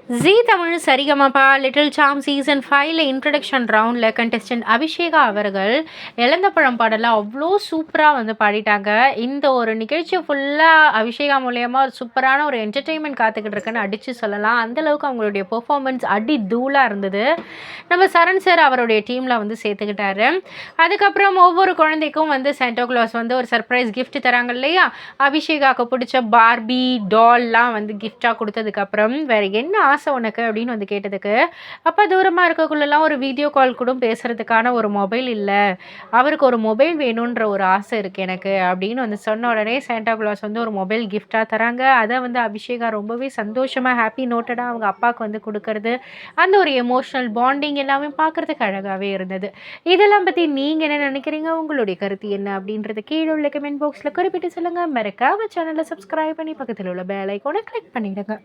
ஜீ Tamil Sa Re Ga Ma Pa little சாம் season 5ல introduction ரவுண்டில் contestant Abhisheka அவர்கள் இழந்த பழம் பாடலாம் அவ்வளோ சூப்பராக வந்து பாடிட்டாங்க. இந்த ஒரு நிகழ்ச்சி ஃபுல்லாக அபிஷேகா மூலயமா ஒரு சூப்பரான ஒரு என்டர்டெயின்மெண்ட் காத்துக்கிட்டு இருக்குன்னு அடித்து சொல்லலாம். அந்தளவுக்கு அவங்களுடைய பெர்ஃபார்மன்ஸ் அடி தூளாக இருந்தது. நம்ம சரண் சார் அவருடைய டீமில் வந்து சேர்த்துக்கிட்டாரு. அதுக்கப்புறம் ஒவ்வொரு குழந்தைக்கும் வந்து சாண்டா கிளாஸ் வந்து ஒரு சர்ப்ரைஸ் கிஃப்ட் தராங்க இல்லையா, அபிஷேகாவுக்கு பிடிச்ச பார்பி டால்லாம் வந்து கிஃப்டாக கொடுத்ததுக்கப்புறம் வேறு என்ன ஆசை உனக்கு அப்படின்னு வந்து கேட்டதுக்கு, அப்பா தூரமாக இருக்கக்குள்ளெல்லாம் ஒரு வீடியோ கால் கூட பேசுகிறதுக்கான ஒரு மொபைல் இல்லை, அவருக்கு ஒரு மொபைல் வேணுன்ற ஒரு ஆசை இருக்குது எனக்கு அப்படின்னு வந்து சொன்ன உடனே சாண்டா கிளாஸ் வந்து ஒரு மொபைல் கிஃப்டாக தராங்க. அதை வந்து அபிஷேகா ரொம்பவே சந்தோஷமாக ஹாப்பி நோட்டடாக அவங்க அப்பாவுக்கு வந்து கொடுக்கறது, அந்த ஒரு எமோஷ்னல் பாண்டிங் எல்லாமே பார்க்குறதுக்கு அழகாகவே இருந்தது. இதெல்லாம் பற்றி நீங்கள் என்ன நினைக்கிறீங்க? உங்களுடைய கருத்து என்ன அப்படின்றத கீழே உள்ள கமெண்ட் பாக்ஸில் குறிப்பிட்டு சொல்லுங்கள். மறக்காம சேனலை சப்ஸ்கிரைப் பண்ணி பக்கத்தில் உள்ள பெல் ஐகானை கிளிக் பண்ணிவிடுங்க.